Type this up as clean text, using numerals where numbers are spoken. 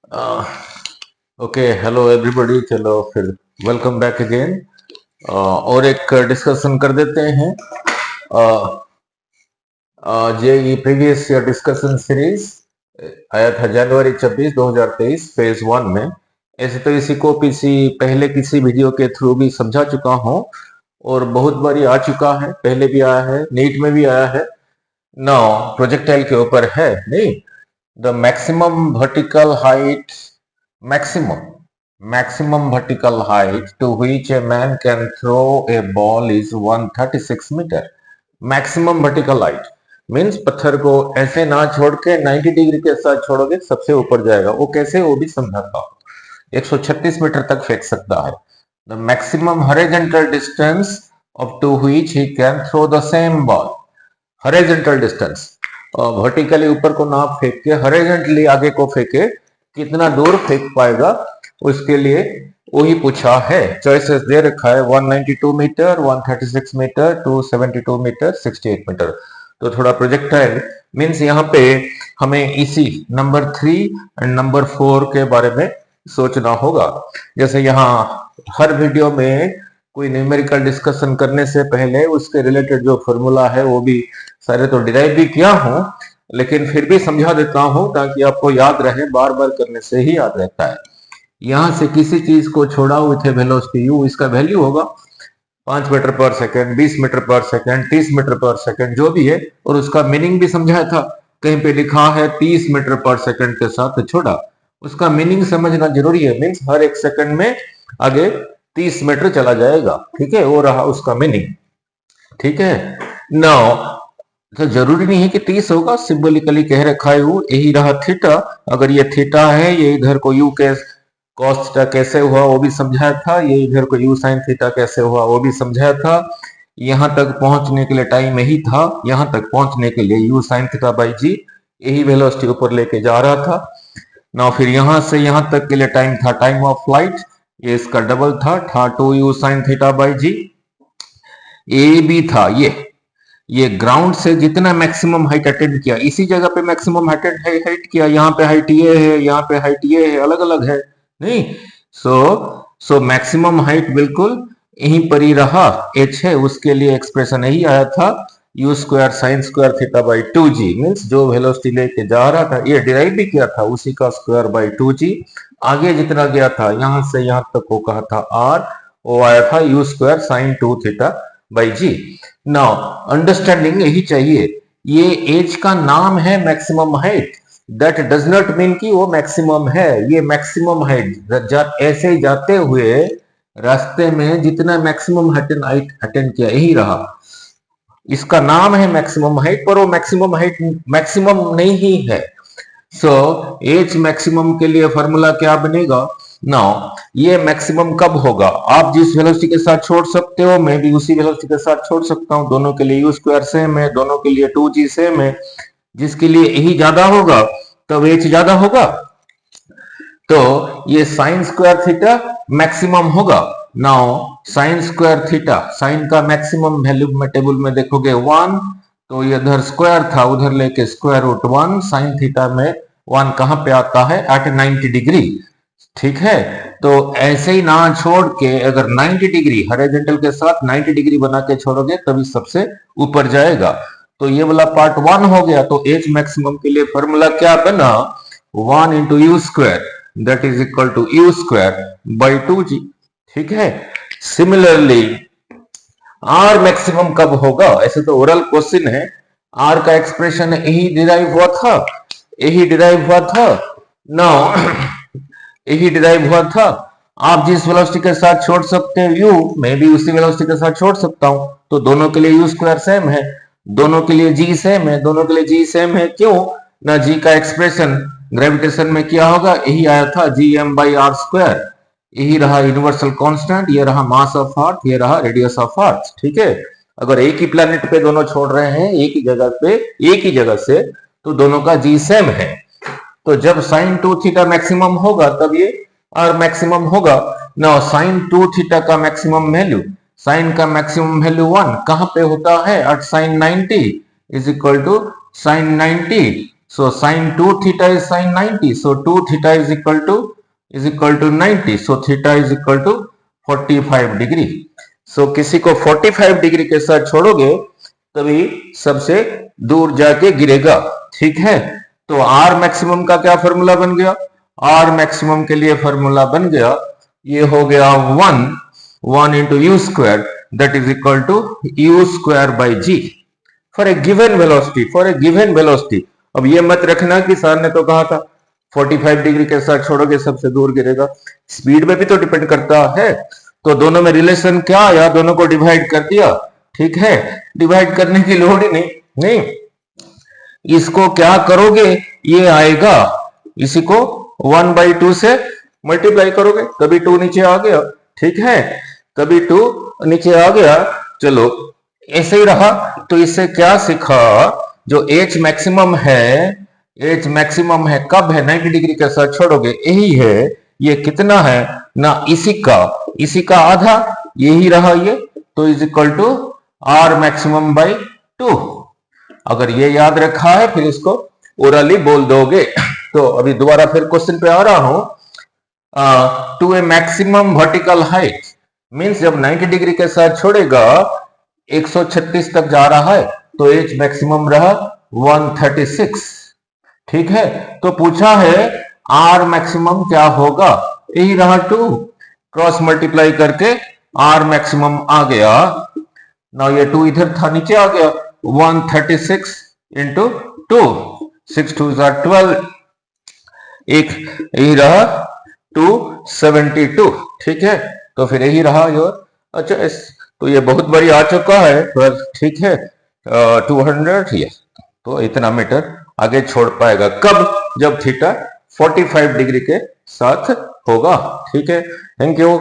Okay, hello everybody. चलो फिर welcome back again. और एक डिस्कशन कर देते हैं। जे प्रीवियस ईयर डिस्कशन सीरीज आया था जनवरी 26 2023 फेज 1 में। ऐसे तो इसी को पहले किसी वीडियो के थ्रू भी समझा चुका हूँ और बहुत बारी आ चुका है, पहले भी आया है, नीट में भी आया है। नो, प्रोजेक्टाइल के ऊपर है नहीं। The maximum vertical height maximum maximum vertical height to which a man can throw a ball is 136 meter। Maximum vertical height means पत्थर को ऐसे ना छोड़ के 90 डिग्री के साथ छोड़ोगे सबसे ऊपर जाएगा। वो कैसे, वो भी समझाता हूँ। 136 मीटर तक फेंक सकता है। The maximum horizontal distance up to which he can throw the same ball. Horizontal distance, vertically ऊपर को ना फेंक के हॉरिजॉन्टली आगे को फेंके, कितना दूर फेंक पाएगा, उसके लिए वही पूछा है। चॉइसेस दे रखा है 192 मीटर, 136 मीटर, 272 मीटर, 68 मीटर। तो थोड़ा प्रोजेक्टाइल मीन्स यहाँ पे हमें इसी नंबर 3 एंड नंबर 4 के बारे में सोचना होगा। जैसे यहाँ हर वीडियो में कोई न्यूमेरिकल डिस्कशन करने से पहले उसके रिलेटेड जो फॉर्मूला है वो भी सारे तो डिराइव भी किया हूं, लेकिन फिर भी समझा देता हूं ताकि आपको याद रहे। बार बार करने से ही याद रहता है। यहां से किसी चीज को छोड़ा विथ वेलोसिटी यू, इसका वैल्यू होगा 5 मीटर पर सेकेंड, 20 मीटर पर सेकेंड, 30 मीटर पर सेकेंड, जो भी है। और उसका मीनिंग भी समझाया था। कहीं पे लिखा है 30 मीटर पर सेकेंड के साथ छोड़ा, उसका मीनिंग समझना जरूरी है। मीन्स हर एक सेकंड में आगे 30 मीटर चला जाएगा। ठीक है, वो रहा उसका मीनिंग। ठीक है, नाउ तो जरूरी नहीं है कि 30 होगा, सिंबलिकली कह रखा है वो, यही रहा थीटा। अगर ये थीटा है, ये इधर को यू के कॉस थीटा कैसे हुआ वो भी समझाया था, ये इधर को यू साइन थीटा कैसे हुआ वो भी समझाया था। यहां तक पहुंचने के लिए टाइम यही था, यहां तक पहुंचने के लिए यू साइन थीटा बाई जी, यही वेलोसिटी ऊपर लेके जा रहा था ना। फिर यहां से यहां तक के लिए टाइम था टाइम ऑफ फ्लाइट, ये इसका डबल था 2 यू साइन थीटा बाई जी। ए भी था ये ग्राउंड से जितना मैक्सिमम हाइट अटेंड किया, इसी जगह पे मैक्सिमम हाइट किया। यहाँ पे हाइट ये है, यहाँ पे हाइट ये है, अलग अलग है नहीं। सो मैक्सिमम हाइट बिल्कुल यहीं पर ही रहा, एच है, उसके लिए एक्सप्रेशन यही आया था, u square sign square theta by 2g। Means जो वेलोसिटी लेके जा रहा था, ये डिराइव भी किया था, उसी का स्क्वायर बाई 2g। आगे जितना गया था यहां से यहां तक को कहा था आर, वो आया था u square sine 2 theta by g. Now understanding यही चाहिए, ये एज का नाम है maximum height, that does not mean कि वो मैक्सिमम है। ये मैक्सिमम हाइट ऐसे ही जाते हुए रास्ते में जितना मैक्सिमम हाइट अटेंड किया यही रहा, इसका नाम है मैक्सिमम हाइट, पर वो मैक्सिमम हाइट मैक्सिमम नहीं ही है। सो एच मैक्सिमम के लिए फॉर्मूला क्या बनेगा नाउ, ये मैक्सिमम कब होगा, आप जिस वेलोसिटी के साथ छोड़ सकते हो, मैं भी उसी वेलोसिटी के साथ छोड़ सकता हूं, दोनों के लिए यू स्क्वायर सेम है, दोनों के लिए 2g सेम है। जिसके लिए यही ज्यादा होगा तब एच ज्यादा होगा, तो ये साइन स्क्वायर थीटा मैक्सिमम होगा। Now sine square theta, sine का मैक्सिमम वैल्यू में टेबल में देखोगे 1, तो ये इधर स्क्वायर था, उधर लेके स्क्वायर रूट 1, साइन थीटा में 1 कहां पे आता है, एट 90 डिग्री। ठीक है, तो ऐसे ही ना छोड़ के अगर 90 डिग्री हॉरिजॉन्टल के साथ 90 डिग्री बना के छोड़ोगे तभी सबसे ऊपर जाएगा। तो ये वाला पार्ट 1 हो गया। तो एच मैक्सिमम के लिए फॉर्मूला क्या बना, 1 into u square, that is equal to u square by 2g। ठीक है, सिमिलरली आर मैक्सिमम कब होगा, ऐसे तो ओरल क्वेश्चन है, आर का एक्सप्रेशन यही डिराइव हुआ था, यही डिराइव हुआ था ना, यही डिराइव हुआ था। आप जिस वेलोसिटी के साथ छोड़ सकते हो यू, मैं भी उसी वेलोसिटी के साथ छोड़ सकता हूं, तो दोनों के लिए यू स्क्वायर सेम है, दोनों के लिए जी सेम है, दोनों के लिए जी सेम है। क्यों ना, जी का एक्सप्रेशन ग्रेविटेशन में क्या होगा, यही आया था G M by R square, यही रहा यूनिवर्सल कांस्टेंट, ये रहा मास ऑफ अर्थ, ये रहा रेडियस ऑफ अर्थ। ठीक है, अगर एक ही प्लेनेट पे दोनों छोड़ रहे हैं एक ही जगह पे, एक ही जगह से, तो दोनों का जी सेम है। तो जब साइन 2 थीटा मैक्सिमम होगा तब ये आर मैक्सिमम होगा ना। साइन 2 थीटा का मैक्सिमम वैल्यू, साइन का मैक्सिमम वैल्यू 1 कहां पे होता है, at sine 90 is equal to sine 90। So sin 2 theta is sin 90. So 2 theta is equal to 90. So theta is equal to 45 degree. So किसी को 45 डिग्री के साथ छोड़ोगे तभी सबसे दूर जाके गिरेगा. ठीक है. तो आर मैक्सिमम का क्या फॉर्मूला बन गया? आर मैक्सिमम के लिए फॉर्मूला बन गया, ये हो गया 1 into u square that is equal to u square by g for a given velocity. अब ये मत रखना कि सर ने तो कहा था 45 डिग्री के साथ छोड़ोगे सबसे दूर गिरेगा. स्पीड पे भी तो डिपेंड करता है. तो दोनों में रिलेशन क्या आया? दोनों को डिवाइड कर दिया. ठीक है. डिवाइड करने की लोड ही नहीं. इसको क्या करोगे? ये आएगा, इसी को 1/2 से मल्टीप्लाई करोगे तभी 2 नीचे आ गया. ठीक है. तभी 2 नीचे आ गया. चलो ऐसे ही रहा. तो इससे क्या सीखा? जो एच मैक्सिमम है कब है? 90 डिग्री के साथ छोड़ोगे यही है. ये कितना है ना? इसी का आधा यही रहा ये. तो is equal to R maximum by 2. अगर ये याद रखा है फिर इसको ओरली बोल दोगे. तो अभी दोबारा फिर क्वेश्चन पे आ रहा हूं. To a maximum vertical height means जब 90 डिग्री के साथ छोड़ेगा 136 तक जा रहा है तो एच मैक्सिमम रहा 136. ठीक है. तो पूछा है आर मैक्सिमम क्या होगा? यही रहा 2. क्रॉस मल्टीप्लाई करके आर मैक्सिमम आ गया. ना ये 2 इधर था, नीचे आ गया. 136 इंटू 2, 6 2 12. एक यही रहा 272. ठीक है. तो फिर यही रहा योर. अच्छा, तो ये बहुत बड़ी आ चुका है. ठीक है. 200 ये तो इतना मीटर आगे छोड़ पाएगा. कब? जब थीटा 45 डिग्री के साथ होगा. ठीक है. Thank you.